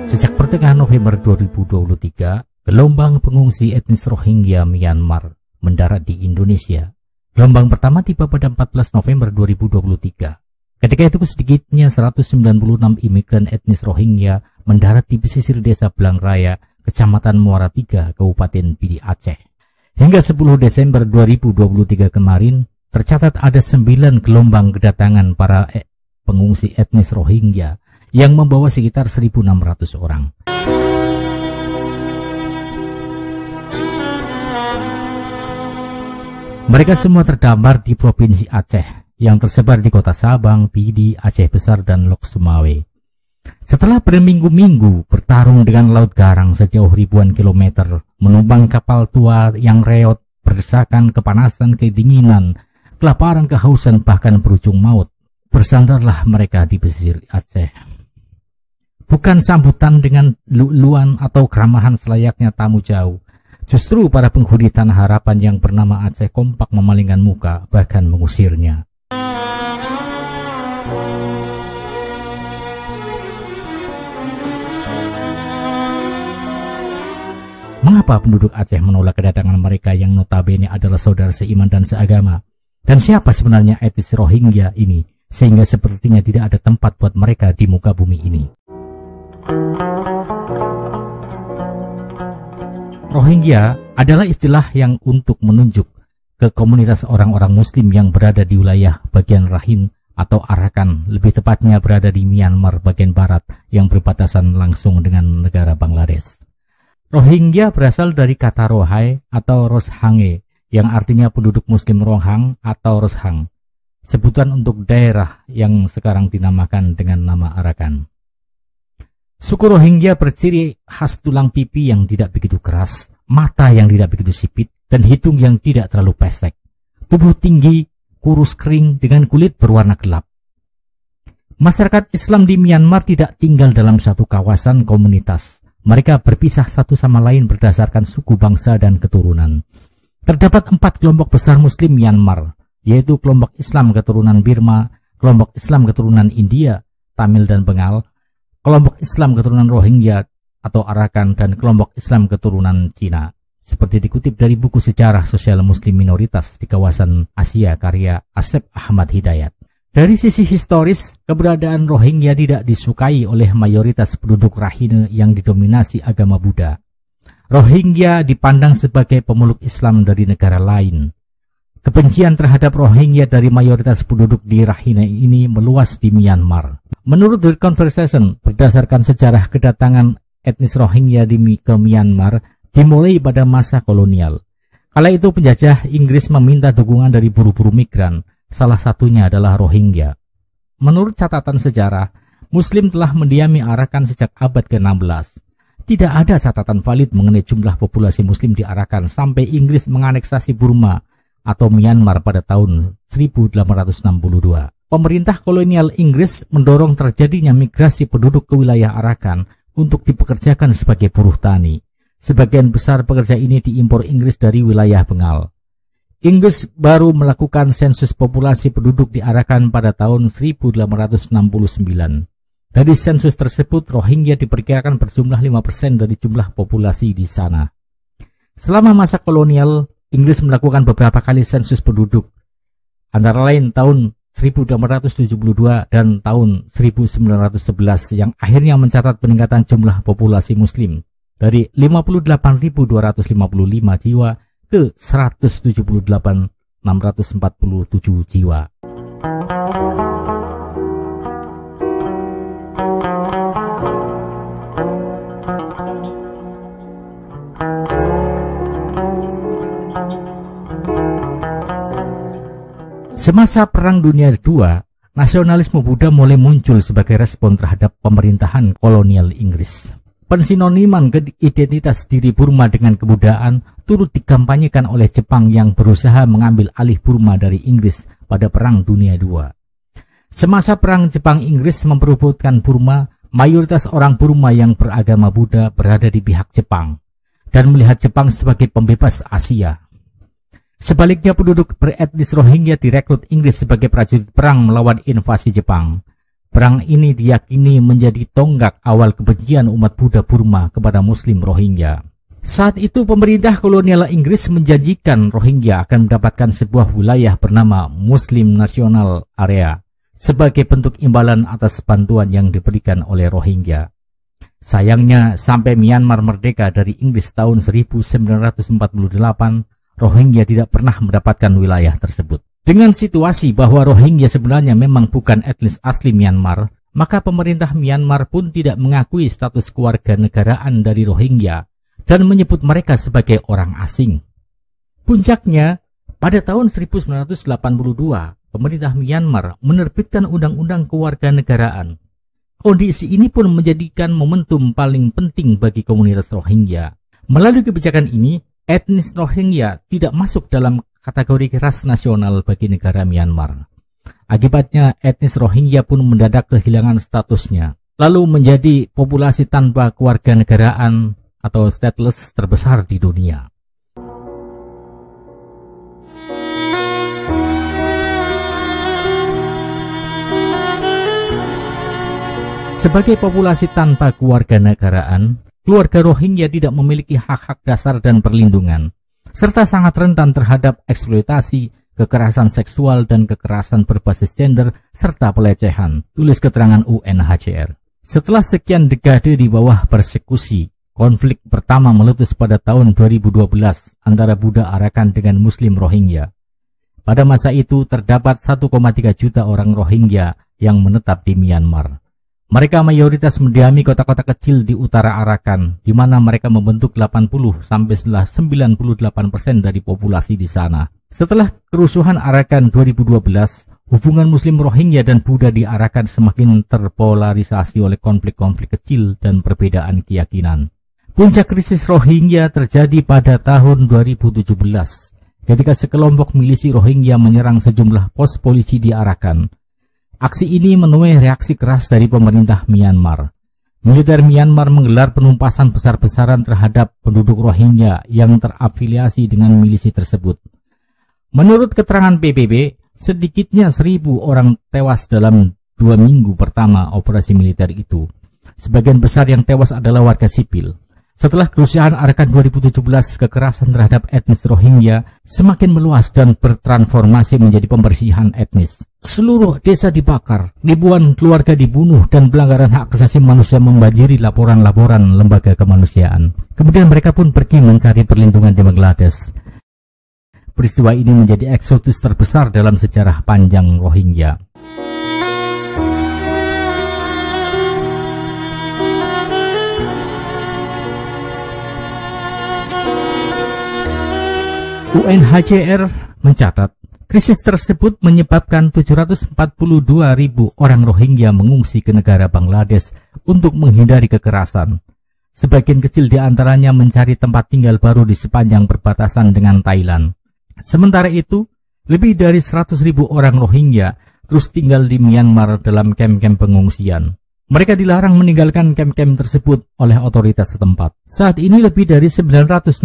Sejak pertengahan November 2023, gelombang pengungsi etnis Rohingya Myanmar mendarat di Indonesia. Gelombang pertama tiba pada 14 November 2023. Ketika itu sedikitnya 196 imigran etnis Rohingya mendarat di pesisir desa Blang Raya, Kecamatan Muara III, Kabupaten Pidi Aceh. Hingga 10 Desember 2023 kemarin, tercatat ada 9 gelombang kedatangan para pengungsi etnis Rohingya yang membawa sekitar 1.600 orang. Mereka semua terdampar di Provinsi Aceh yang tersebar di kota Sabang, Pidi, Aceh Besar, dan Lok Sumawe. Setelah berminggu-minggu bertarung dengan Laut Garang sejauh ribuan kilometer, menumpang kapal tua yang reot, berdesakan, kepanasan, kedinginan, kelaparan, kehausan, bahkan berujung maut, bersandarlah mereka di pesisir Aceh. Bukan sambutan dengan luluan atau keramahan selayaknya tamu jauh. Justru para penghuni Tanah Harapan yang bernama Aceh kompak memalingkan muka, bahkan mengusirnya. Mengapa penduduk Aceh menolak kedatangan mereka yang notabene adalah saudara seiman dan seagama? Dan siapa sebenarnya etnis Rohingya ini, sehingga sepertinya tidak ada tempat buat mereka di muka bumi ini? Rohingya adalah istilah yang untuk menunjuk ke komunitas orang-orang Muslim yang berada di wilayah bagian Rakhine atau Arakan, lebih tepatnya berada di Myanmar bagian barat yang berbatasan langsung dengan negara Bangladesh. Rohingya berasal dari kata Rohai atau Roshange yang artinya penduduk Muslim Rohang atau Roshang, sebutan untuk daerah yang sekarang dinamakan dengan nama Arakan. Suku Rohingya berciri khas tulang pipi yang tidak begitu keras, mata yang tidak begitu sipit, dan hidung yang tidak terlalu pesek. Tubuh tinggi, kurus kering dengan kulit berwarna gelap. Masyarakat Islam di Myanmar tidak tinggal dalam satu kawasan komunitas. Mereka berpisah satu sama lain berdasarkan suku, bangsa, dan keturunan. Terdapat 4 kelompok besar Muslim Myanmar, yaitu kelompok Islam keturunan Burma, kelompok Islam keturunan India, Tamil, dan Bengal, kelompok Islam keturunan Rohingya atau Arakan, dan kelompok Islam keturunan Cina. Seperti dikutip dari buku Sejarah Sosial Muslim Minoritas di Kawasan Asia karya Asep Ahmad Hidayat. Dari sisi historis, keberadaan Rohingya tidak disukai oleh mayoritas penduduk Rakhine yang didominasi agama Buddha. Rohingya dipandang sebagai pemeluk Islam dari negara lain. Kebencian terhadap Rohingya dari mayoritas penduduk di Rakhine ini meluas di Myanmar. Menurut The Conversation, berdasarkan sejarah kedatangan etnis Rohingya ke Myanmar dimulai pada masa kolonial. Kala itu penjajah Inggris meminta dukungan dari buruh-buruh migran, salah satunya adalah Rohingya. Menurut catatan sejarah, Muslim telah mendiami Arakan sejak abad ke-16. Tidak ada catatan valid mengenai jumlah populasi Muslim di Arakan sampai Inggris menganeksasi Burma atau Myanmar pada tahun 1862. Pemerintah kolonial Inggris mendorong terjadinya migrasi penduduk ke wilayah Arakan untuk dipekerjakan sebagai buruh tani. Sebagian besar pekerja ini diimpor Inggris dari wilayah Bengal. Inggris baru melakukan sensus populasi penduduk di Arakan pada tahun 1869. Dari sensus tersebut, Rohingya diperkirakan berjumlah 5% dari jumlah populasi di sana. Selama masa kolonial, Inggris melakukan beberapa kali sensus penduduk, antara lain tahun 1872 dan tahun 1911 yang akhirnya mencatat peningkatan jumlah populasi muslim dari 58.255 jiwa ke 178.647 jiwa. Semasa Perang Dunia II, nasionalisme Buddha mulai muncul sebagai respon terhadap pemerintahan kolonial Inggris. Pensinoniman identitas diri Burma dengan kebudayaan turut dikampanyekan oleh Jepang yang berusaha mengambil alih Burma dari Inggris pada Perang Dunia II. Semasa Perang Jepang-Inggris memperebutkan Burma, mayoritas orang Burma yang beragama Buddha berada di pihak Jepang dan melihat Jepang sebagai pembebas Asia. Sebaliknya, penduduk beretnis Rohingya direkrut Inggris sebagai prajurit perang melawan invasi Jepang. Perang ini diyakini menjadi tonggak awal kebencian umat Buddha Burma kepada Muslim Rohingya. Saat itu pemerintah kolonial Inggris menjanjikan Rohingya akan mendapatkan sebuah wilayah bernama Muslim National Area sebagai bentuk imbalan atas bantuan yang diberikan oleh Rohingya. Sayangnya, sampai Myanmar merdeka dari Inggris tahun 1948, Rohingya tidak pernah mendapatkan wilayah tersebut. Dengan situasi bahwa Rohingya sebenarnya memang bukan etnis asli Myanmar, maka pemerintah Myanmar pun tidak mengakui status kewarganegaraan dari Rohingya dan menyebut mereka sebagai orang asing. Puncaknya, pada tahun 1982, pemerintah Myanmar menerbitkan undang-undang kewarganegaraan. Kondisi ini pun menjadikan momentum paling penting bagi komunitas Rohingya. Melalui kebijakan ini, etnis Rohingya tidak masuk dalam kategori ras nasional bagi negara Myanmar. Akibatnya, etnis Rohingya pun mendadak kehilangan statusnya, lalu menjadi populasi tanpa kewarganegaraan atau stateless terbesar di dunia. Sebagai populasi tanpa kewarganegaraan, keluarga Rohingya tidak memiliki hak-hak dasar dan perlindungan, serta sangat rentan terhadap eksploitasi, kekerasan seksual, dan kekerasan berbasis gender, serta pelecehan, tulis keterangan UNHCR. Setelah sekian dekade di bawah persekusi, konflik pertama meletus pada tahun 2012 antara Buddha Arakan dengan Muslim Rohingya. Pada masa itu terdapat 1,3 juta orang Rohingya yang menetap di Myanmar. Mereka mayoritas mendiami kota-kota kecil di utara Arakan, di mana mereka membentuk 80–98% dari populasi di sana. Setelah kerusuhan Arakan 2012, hubungan Muslim Rohingya dan Buddha di Arakan semakin terpolarisasi oleh konflik-konflik kecil dan perbedaan keyakinan. Puncak krisis Rohingya terjadi pada tahun 2017, ketika sekelompok milisi Rohingya menyerang sejumlah pos polisi di Arakan. Aksi ini menuai reaksi keras dari pemerintah Myanmar. Militer Myanmar menggelar penumpasan besar-besaran terhadap penduduk Rohingya yang terafiliasi dengan milisi tersebut. Menurut keterangan PBB, sedikitnya 1.000 orang tewas dalam 2 minggu pertama operasi militer itu. Sebagian besar yang tewas adalah warga sipil. Setelah kerusuhan Arakan 2017, kekerasan terhadap etnis Rohingya semakin meluas dan bertransformasi menjadi pembersihan etnis. Seluruh desa dibakar, ribuan keluarga dibunuh, dan pelanggaran hak asasi manusia membanjiri laporan-laporan lembaga kemanusiaan. Kemudian mereka pun pergi mencari perlindungan di Bangladesh. Peristiwa ini menjadi eksodus terbesar dalam sejarah panjang Rohingya. UNHCR mencatat, krisis tersebut menyebabkan 742.000 orang Rohingya mengungsi ke negara Bangladesh untuk menghindari kekerasan. Sebagian kecil di antaranya mencari tempat tinggal baru di sepanjang perbatasan dengan Thailand. Sementara itu, lebih dari 100.000 orang Rohingya terus tinggal di Myanmar dalam kamp-kamp pengungsian. Mereka dilarang meninggalkan kamp-kamp tersebut oleh otoritas setempat. Saat ini lebih dari 960.000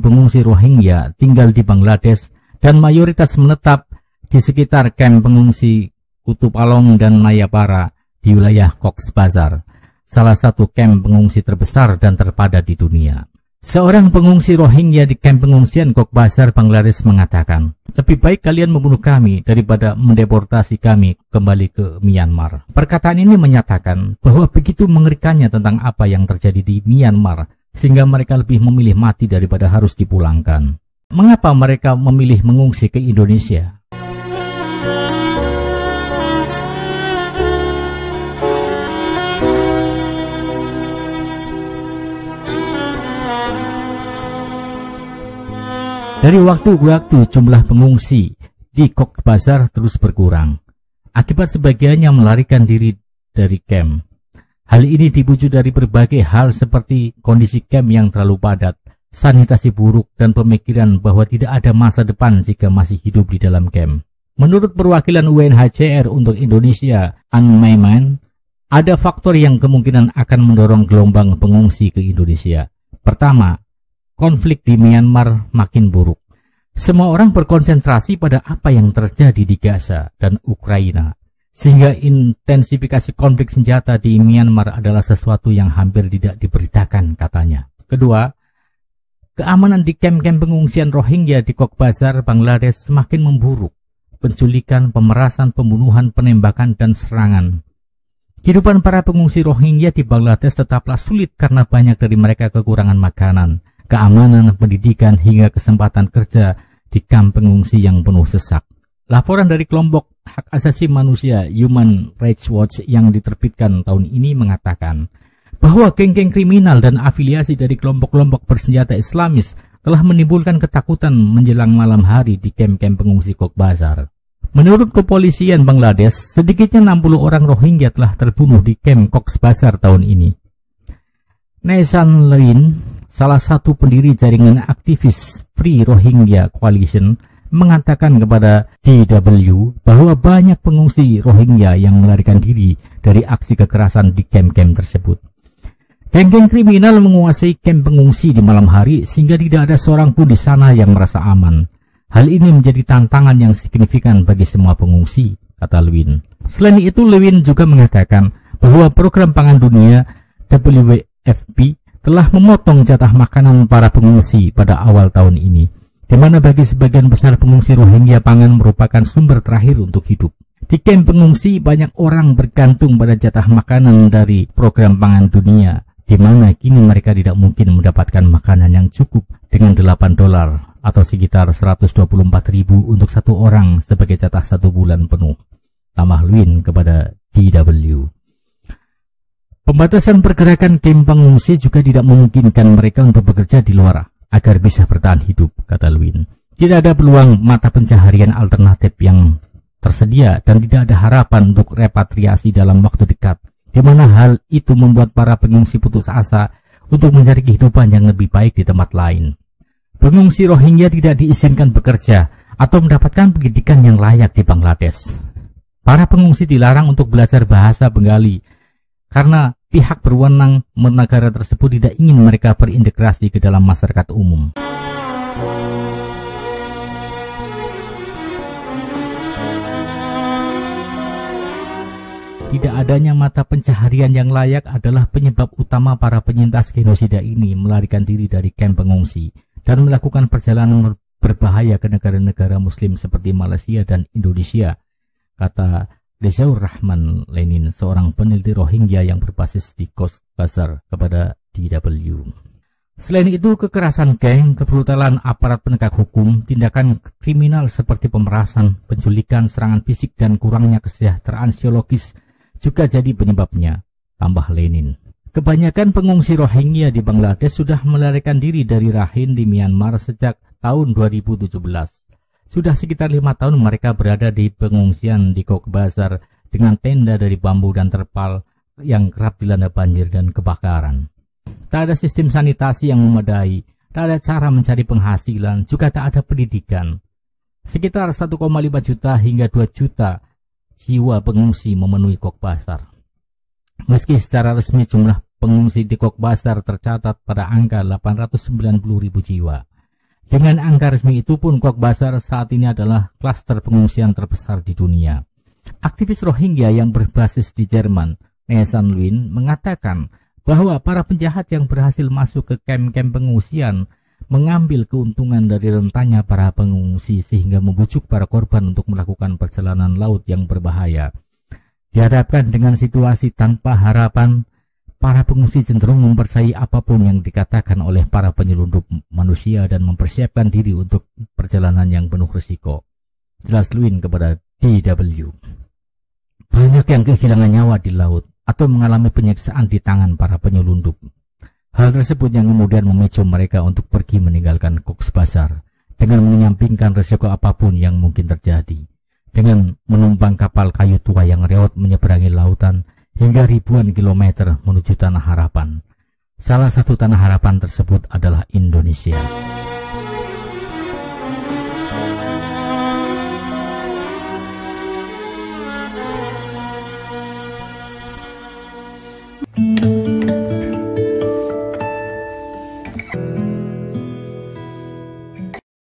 pengungsi Rohingya tinggal di Bangladesh dan mayoritas menetap di sekitar kamp pengungsi Kutupalong dan Mayapara di wilayah Cox's Bazar, salah satu kamp pengungsi terbesar dan terpadat di dunia. Seorang pengungsi Rohingya di kamp pengungsian Cox's Bazar, Bangladesh mengatakan, lebih baik kalian membunuh kami daripada mendeportasi kami kembali ke Myanmar. Perkataan ini menyatakan bahwa begitu mengerikannya tentang apa yang terjadi di Myanmar, sehingga mereka lebih memilih mati daripada harus dipulangkan. Mengapa mereka memilih mengungsi ke Indonesia? Dari waktu ke waktu jumlah pengungsi di Cox's Bazar terus berkurang. Akibat sebagiannya melarikan diri dari kamp. Hal ini dipicu dari berbagai hal seperti kondisi kamp yang terlalu padat, sanitasi buruk, dan pemikiran bahwa tidak ada masa depan jika masih hidup di dalam kamp. Menurut perwakilan UNHCR untuk Indonesia, Ann Maiman, ada faktor yang kemungkinan akan mendorong gelombang pengungsi ke Indonesia. Pertama, konflik di Myanmar makin buruk. Semua orang berkonsentrasi pada apa yang terjadi di Gaza dan Ukraina, sehingga intensifikasi konflik senjata di Myanmar adalah sesuatu yang hampir tidak diberitakan, katanya. Kedua, keamanan di kamp-kamp pengungsian Rohingya di Cox's Bazar, Bangladesh semakin memburuk. Penculikan, pemerasan, pembunuhan, penembakan, dan serangan. Kehidupan para pengungsi Rohingya di Bangladesh tetaplah sulit karena banyak dari mereka kekurangan makanan, keamanan, pendidikan, hingga kesempatan kerja di kamp pengungsi yang penuh sesak. Laporan dari kelompok hak asasi manusia Human Rights Watch yang diterbitkan tahun ini mengatakan bahwa geng-geng kriminal dan afiliasi dari kelompok-kelompok bersenjata Islamis telah menimbulkan ketakutan menjelang malam hari di kamp-kamp pengungsi Cox's Bazar. Menurut kepolisian Bangladesh, sedikitnya 60 orang Rohingya telah terbunuh di kamp Cox's Bazar tahun ini. Nesan Lewin, salah satu pendiri jaringan aktivis Free Rohingya Coalition, mengatakan kepada DW bahwa banyak pengungsi Rohingya yang melarikan diri dari aksi kekerasan di kamp-kamp tersebut. Geng-geng kriminal menguasai kamp pengungsi di malam hari sehingga tidak ada seorang pun di sana yang merasa aman. Hal ini menjadi tantangan yang signifikan bagi semua pengungsi, kata Lewin. Selain itu, Lewin juga mengatakan bahwa program pangan dunia WFP telah memotong jatah makanan para pengungsi pada awal tahun ini, di mana bagi sebagian besar pengungsi Rohingya pangan merupakan sumber terakhir untuk hidup. Di kamp pengungsi banyak orang bergantung pada jatah makanan dari program pangan dunia, di mana kini mereka tidak mungkin mendapatkan makanan yang cukup dengan $8 atau sekitar 124.000 untuk satu orang sebagai jatah 1 bulan penuh, tambah Lewin kepada DW. Pembatasan pergerakan kamp pengungsi juga tidak memungkinkan mereka untuk bekerja di luar agar bisa bertahan hidup, kata Lewin. Tidak ada peluang mata pencaharian alternatif yang tersedia dan tidak ada harapan untuk repatriasi dalam waktu dekat, di mana hal itu membuat para pengungsi putus asa untuk mencari kehidupan yang lebih baik di tempat lain. Pengungsi Rohingya tidak diizinkan bekerja atau mendapatkan pendidikan yang layak di Bangladesh. Para pengungsi dilarang untuk belajar bahasa Bengali karena pihak berwenang negara tersebut tidak ingin mereka berintegrasi ke dalam masyarakat umum. Tidak adanya mata pencaharian yang layak adalah penyebab utama para penyintas genosida ini melarikan diri dari kamp pengungsi dan melakukan perjalanan berbahaya ke negara-negara muslim seperti Malaysia dan Indonesia, kata Rezaur Rahman Lenin, seorang peneliti Rohingya yang berbasis di Cox's Bazar, kepada DW. Selain itu, kekerasan geng, kebrutalan aparat penegak hukum, tindakan kriminal seperti pemerasan, penculikan, serangan fisik, dan kurangnya kesejahteraan psikologis juga jadi penyebabnya, tambah Lenin. Kebanyakan pengungsi Rohingya di Bangladesh sudah melarikan diri dari Rakhine di Myanmar sejak tahun 2017. Sudah sekitar 5 tahun mereka berada di pengungsian di Cox's Bazar dengan tenda dari bambu dan terpal yang kerap dilanda banjir dan kebakaran. Tak ada sistem sanitasi yang memadai, tak ada cara mencari penghasilan, juga tak ada pendidikan. Sekitar 1,5 juta hingga 2 juta jiwa pengungsi memenuhi Cox's Bazar. Meski secara resmi jumlah pengungsi di Cox's Bazar tercatat pada angka 890.000 jiwa. Dengan angka resmi itu pun Cox's Bazar saat ini adalah klaster pengungsian terbesar di dunia. Aktivis Rohingya yang berbasis di Jerman, Nesan Lewin, mengatakan bahwa para penjahat yang berhasil masuk ke kamp-kamp pengungsian mengambil keuntungan dari rentannya para pengungsi sehingga membujuk para korban untuk melakukan perjalanan laut yang berbahaya. Dihadapkan dengan situasi tanpa harapan, para pengungsi cenderung mempercayai apapun yang dikatakan oleh para penyelundup manusia dan mempersiapkan diri untuk perjalanan yang penuh risiko. Jelas Lewin kepada DW. Banyak yang kehilangan nyawa di laut atau mengalami penyiksaan di tangan para penyelundup. Hal tersebut yang kemudian memicu mereka untuk pergi meninggalkan Cox's Bazar dengan menyampingkan risiko apapun yang mungkin terjadi, dengan menumpang kapal kayu tua yang reot menyeberangi lautan hingga ribuan kilometer menuju Tanah Harapan. Salah satu Tanah Harapan tersebut adalah Indonesia.